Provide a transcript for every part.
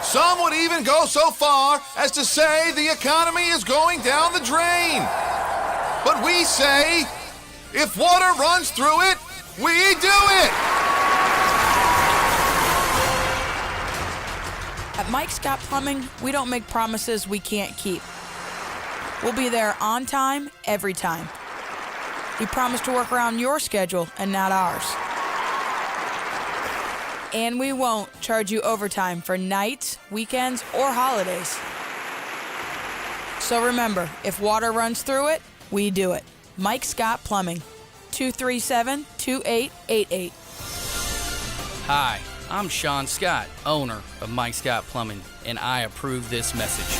Some would even go so far as to say the economy is going down the drain. But we say, if water runs through it, we do it! At Mike Scott Plumbing, we don't make promises we can't keep. We'll be there on time, every time. We promise to work around your schedule and not ours. And we won't charge you overtime for nights, weekends, or holidays. So remember, if water runs through it, we do it. Mike Scott Plumbing, 237-2888. Hi, I'm Sean Scott, owner of Mike Scott Plumbing, and I approve this message.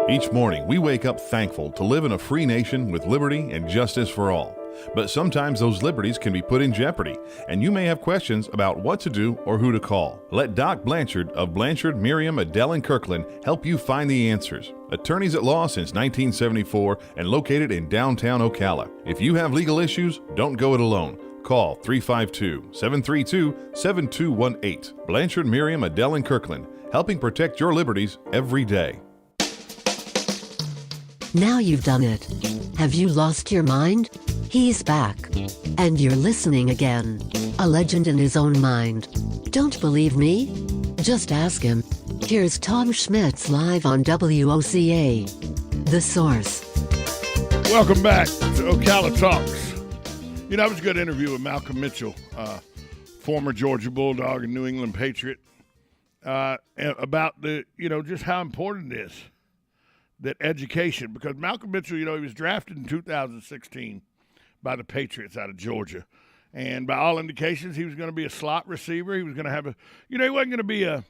Each morning, we wake up thankful to live in a free nation with liberty and justice for all. But sometimes those liberties can be put in jeopardy, and you may have questions about what to do or who to call. Let Doc Blanchard of Blanchard, Miriam, Adele, and Kirkland help you find the answers. Attorneys at law since 1974 and located in downtown Ocala. If you have legal issues, don't go it alone. Call 352-732-7218. Blanchard, Miriam, Adele, and Kirkland, helping protect your liberties every day. Now you've done it. Have you lost your mind? He's back. And you're listening again. A legend in his own mind. Don't believe me? Just ask him. Here's Tom Schmitz live on WOCA. The Source. Welcome back to Ocala Talks. You know, that was a good interview with Malcolm Mitchell, former Georgia Bulldog and New England Patriot, about just how important it is that education, because Malcolm Mitchell, he was drafted in 2016 by the Patriots out of Georgia. And by all indications, he was going to be a slot receiver. He was going to have he wasn't going to be a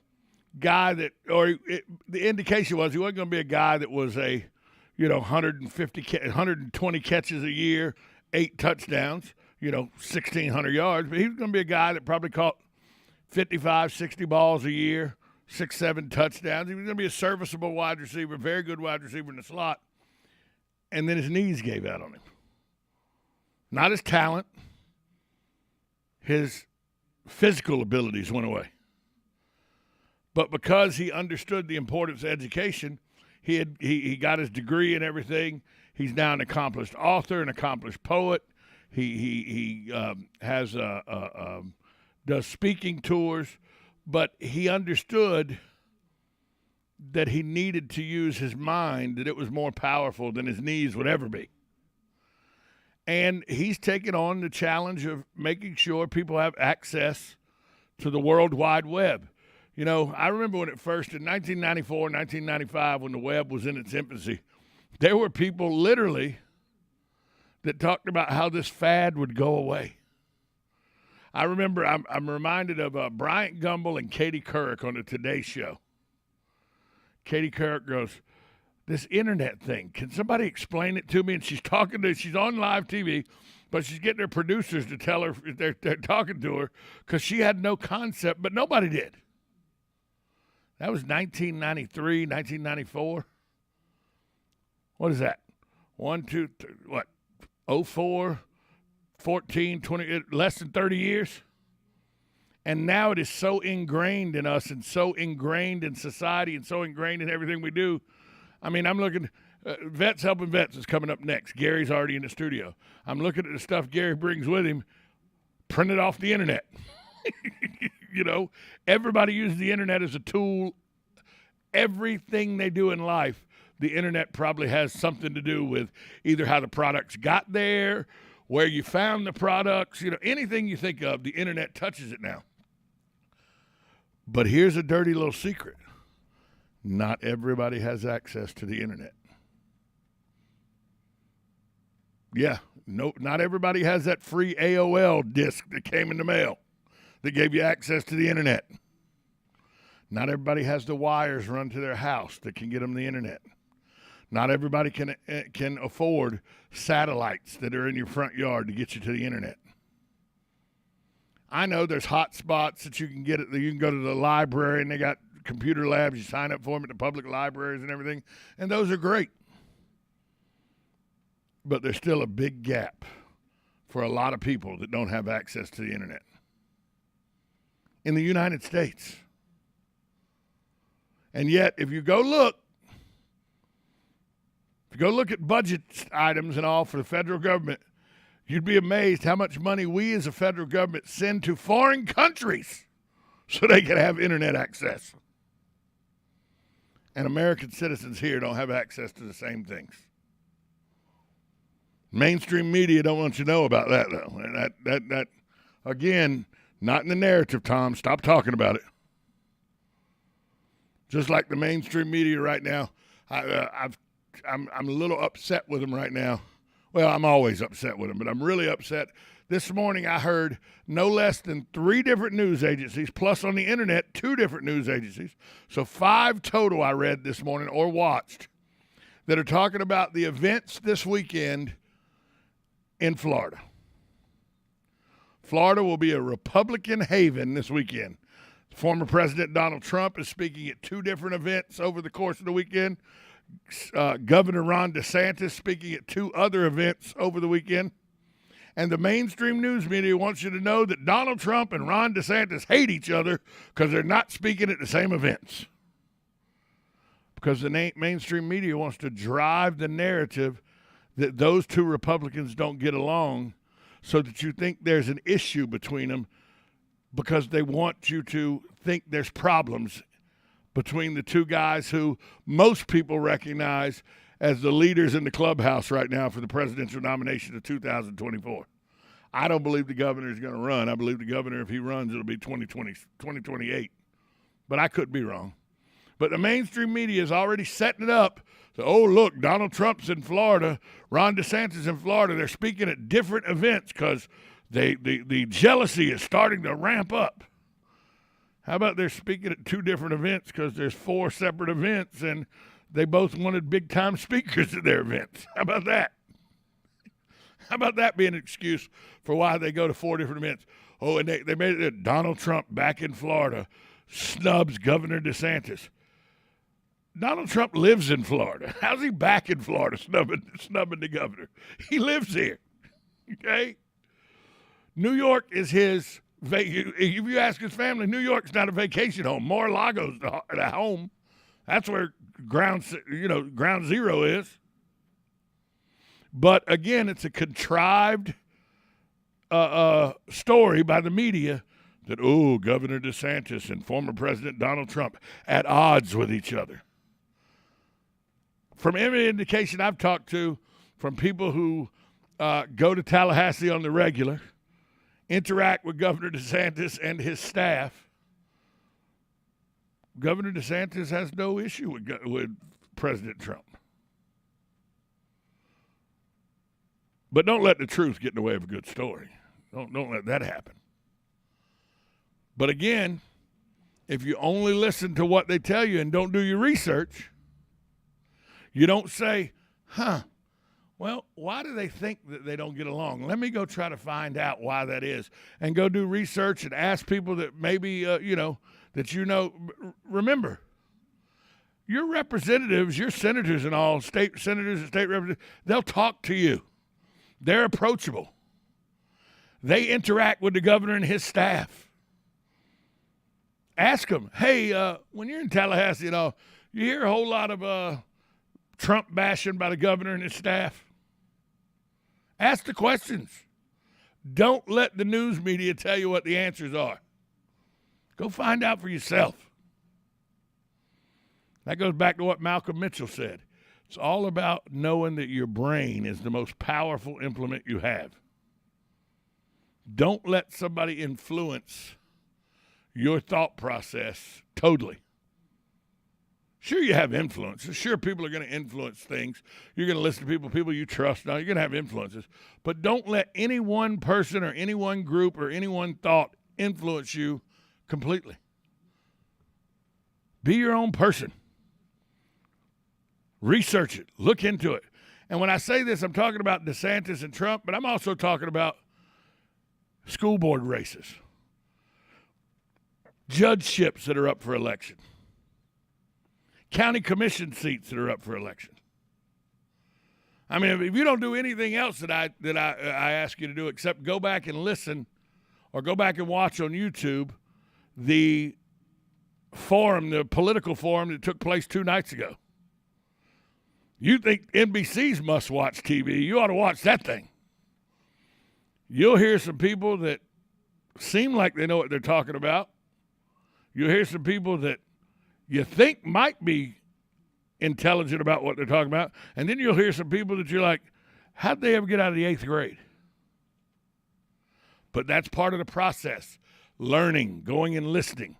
guy that, the indication was he wasn't going to be a guy that was 120 catches a year, 8 touchdowns, 1,600 yards. But he was going to be a guy that probably caught 55, 60 balls a year, 6, 7 touchdowns. He was going to be a serviceable wide receiver, very good wide receiver in the slot. And then his knees gave out on him. Not his talent. His physical abilities went away. But because he understood the importance of education, he got his degree and everything. He's now an accomplished author, an accomplished poet. He does speaking tours. But he understood that he needed to use his mind, that it was more powerful than his knees would ever be. And he's taken on the challenge of making sure people have access to the World Wide Web. I remember when it first, in 1994, 1995, when the web was in its infancy, there were people literally that talked about how this fad would go away. I remember, I'm reminded of Bryant Gumbel and Katie Couric on the Today Show. Katie Couric goes, this internet thing, can somebody explain it to me? And she's on live TV, but she's getting her producers to tell her they're talking to her because she had no concept, but nobody did. That was 1993, 1994. What is that? 1, 2, 3, what? 04? 14, 20, less than 30 years. And now it is so ingrained in us and so ingrained in society and so ingrained in everything we do. I mean, I'm looking, Vets Helping Vets is coming up next. Gary's already in the studio. I'm looking at the stuff Gary brings with him, printed off the internet. Everybody uses the internet as a tool. Everything they do in life, the internet probably has something to do with either how the products got there, where you found the products, anything you think of, the internet touches it now. But here's a dirty little secret. Not everybody has access to the internet. Yeah, not everybody has that free AOL disk that came in the mail that gave you access to the internet. Not everybody has the wires run to their house that can get them the internet. Not everybody can afford satellites that are in your front yard to get you to the internet. I know there's hot spots that you can get it. You can go to the library and they got computer labs. You sign up for them at the public libraries and everything, and those are great. But there's still a big gap for a lot of people that don't have access to the internet. In the United States, And yet, if you go look at budget items and all for the federal government, you'd be amazed how much money we as a federal government send to foreign countries so they can have internet access. And American citizens here don't have access to the same things. Mainstream media don't want you to know about that, though. And that again, not in the narrative, Tom. Stop talking about it. Just like the mainstream media right now, I'm a little upset with them right now. Well, I'm always upset with them, but I'm really upset. This morning I heard no less than 3 different news agencies, plus on the internet, 2 different news agencies. So 5 total I read this morning or watched that are talking about the events this weekend in Florida. Florida will be a Republican haven this weekend. Former President Donald Trump is speaking at 2 different events over the course of the weekend. Governor Ron DeSantis speaking at 2 other events over the weekend. And the mainstream news media wants you to know that Donald Trump and Ron DeSantis hate each other because they're not speaking at the same events. Because the mainstream media wants to drive the narrative that those 2 Republicans don't get along so that you think there's an issue between them because they want you to think there's problems between the 2 guys who most people recognize as the leaders in the clubhouse right now for the presidential nomination of 2024. I don't believe the governor is going to run. I believe the governor, if he runs, it'll be 2028. But I could be wrong. But the mainstream media is already setting it up. So, oh, look, Donald Trump's in Florida. Ron DeSantis in Florida. They're speaking at different events because the jealousy is starting to ramp up. How about they're speaking at 2 different events because there's 4 separate events and they both wanted big-time speakers at their events? How about that? How about that being an excuse for why they go to 4 different events? Oh, and they made it Donald Trump back in Florida snubs Governor DeSantis. Donald Trump lives in Florida. How's he back in Florida snubbing the governor? He lives here, okay? New York is his if you ask his family, New York's not a vacation home. Mar-a-Lago's the home. That's where ground zero is. But again, it's a contrived story by the media that, oh, Governor DeSantis and former President Donald Trump at odds with each other. From every indication I've talked to, from people who go to Tallahassee on the regular, interact with Governor DeSantis and his staff, Governor DeSantis has no issue with President Trump. But don't let the truth get in the way of a good story. Don't let that happen. But again, if you only listen to what they tell you and don't do your research, you don't say, well, why do they think that they don't get along? Let me go try to find out why that is and go do research and ask people that maybe, remember, your representatives, your senators and all, state senators and state representatives, they'll talk to you. They're approachable. They interact with the governor and his staff. Ask them, hey, when you're in Tallahassee, you hear a whole lot of Trump bashing by the governor and his staff. Ask the questions. Don't let the news media tell you what the answers are. Go find out for yourself. That goes back to what Malcolm Mitchell said. It's all about knowing that your brain is the most powerful implement you have. Don't let somebody influence your thought process totally. Sure, you have influences. Sure, people are going to influence things. You're going to listen to people you trust. Now, you're going to have influences. But don't let any one person or any one group or any one thought influence you completely. Be your own person. Research it. Look into it. And when I say this, I'm talking about DeSantis and Trump, but I'm also talking about school board races, judgeships that are up for election, county commission seats that are up for election. I mean, if you don't do anything else that I ask you to do except go back and listen or go back and watch on YouTube the forum, the political forum that took place 2 nights ago. You think NBC's must-watch TV. You ought to watch that thing. You'll hear some people that seem like they know what they're talking about. You'll hear some people that you think might be intelligent about what they're talking about. And then you'll hear some people that you're like, how'd they ever get out of the 8th grade? But that's part of the process. Learning, going and listening,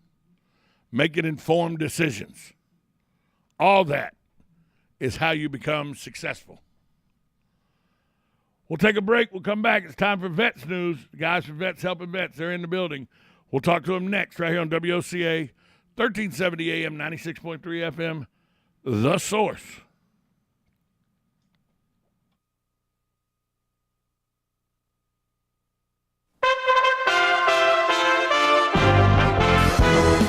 making informed decisions. All that is how you become successful. We'll take a break. We'll come back. It's time for Vets News. The guys from Vets Helping Vets, they're in the building. We'll talk to them next right here on WOCA, 1370 AM, 96.3 FM, The Source.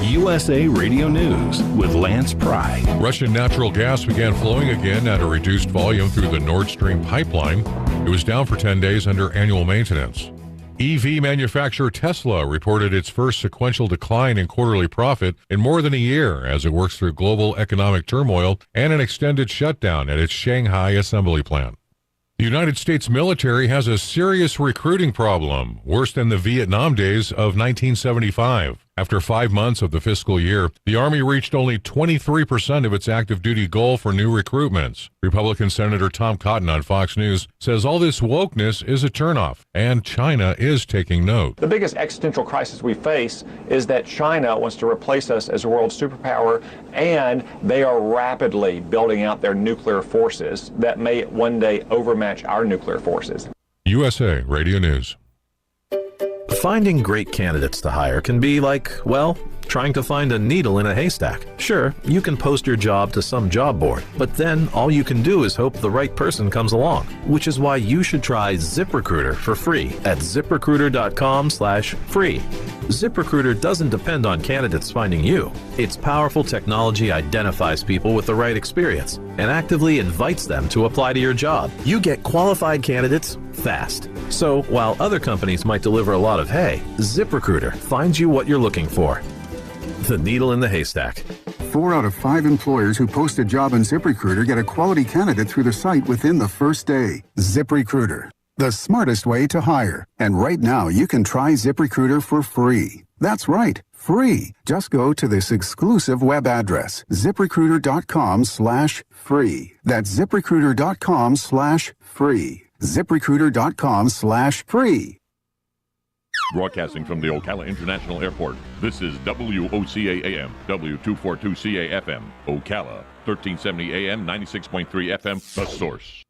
USA Radio News with Lance Pry. Russian natural gas began flowing again at a reduced volume through the Nord Stream pipeline. It was down for 10 days under annual maintenance. EV manufacturer Tesla reported its first sequential decline in quarterly profit in more than a year as it works through global economic turmoil and an extended shutdown at its Shanghai assembly plant. The United States military has a serious recruiting problem, worse than the Vietnam days of 1975. After 5 months of the fiscal year, the Army reached only 23% of its active duty goal for new recruitments. Republican Senator Tom Cotton on Fox News says all this wokeness is a turnoff, and China is taking note. The biggest existential crisis we face is that China wants to replace us as a world superpower, and they are rapidly building out their nuclear forces that may one day overmatch our nuclear forces. USA Radio News. Finding great candidates to hire can be like, well, trying to find a needle in a haystack. Sure, you can post your job to some job board, but then all you can do is hope the right person comes along, which is why you should try ZipRecruiter for free at ZipRecruiter.com/free. ZipRecruiter doesn't depend on candidates finding you. Its powerful technology identifies people with the right experience and actively invites them to apply to your job. You get qualified candidates fast. So while other companies might deliver a lot of hay, ZipRecruiter finds you what you're looking for. The needle in the haystack. 4 out of 5 employers who post a job on ZipRecruiter get a quality candidate through the site within the first day. ZipRecruiter, the smartest way to hire. And right now, you can try ZipRecruiter for free. That's right, free. Just go to this exclusive web address, ZipRecruiter.com/free. That's ZipRecruiter.com/free. ZipRecruiter.com/free. Broadcasting from the Ocala International Airport, this is WOCA AM, W242CA FM, Ocala, 1370 AM, 96.3 FM, The Source.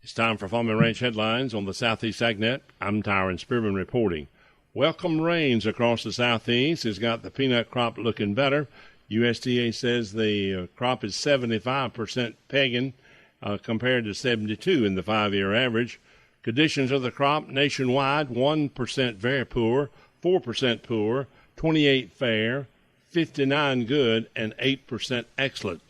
It's time for Farm and Ranch headlines on the Southeast AgNet. I'm Tyron Spearman reporting. Welcome rains across the Southeast has got the peanut crop looking better. USDA says the crop is 75% pegging compared to 72 in the 5-year average. Conditions of the crop nationwide, 1% very poor, 4% poor, 28 fair, 59 good, and 8% excellent.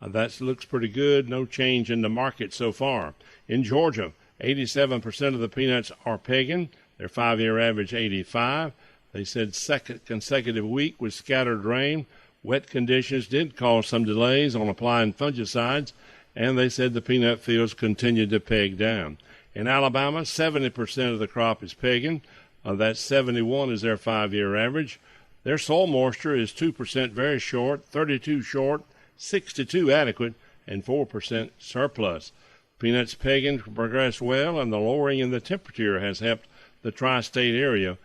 That looks pretty good. No change in the market so far. In Georgia, 87% of the peanuts are pegging. Their 5-year average, 85. They said second consecutive week with scattered rain. Wet conditions did cause some delays on applying fungicides, and they said the peanut fields continued to peg down. In Alabama, 70% of the crop is pegging. That's 71 is their 5-year average. Their soil moisture is 2% very short, 32 short, 62 adequate, and 4% surplus. Peanuts pegging progressed well, and the lowering in the temperature has helped the tri-state area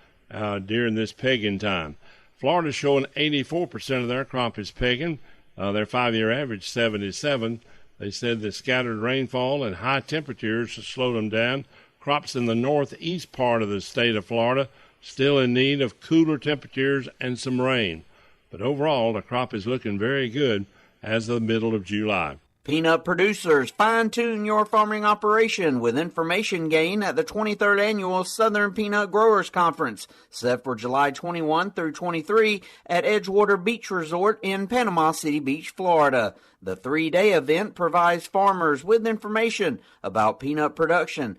during this pegging time. Florida's showing 84% of their crop is pegging. Their 5-year average, 77. They said the scattered rainfall and high temperatures slowed them down. Crops in the northeast part of the state of Florida still in need of cooler temperatures and some rain. But overall, the crop is looking very good as of the middle of July. Peanut producers, fine-tune your farming operation with information gain at the 23rd Annual Southern Peanut Growers Conference, set for July 21 through 23 at Edgewater Beach Resort in Panama City Beach, Florida. The 3-day event provides farmers with information about peanut production,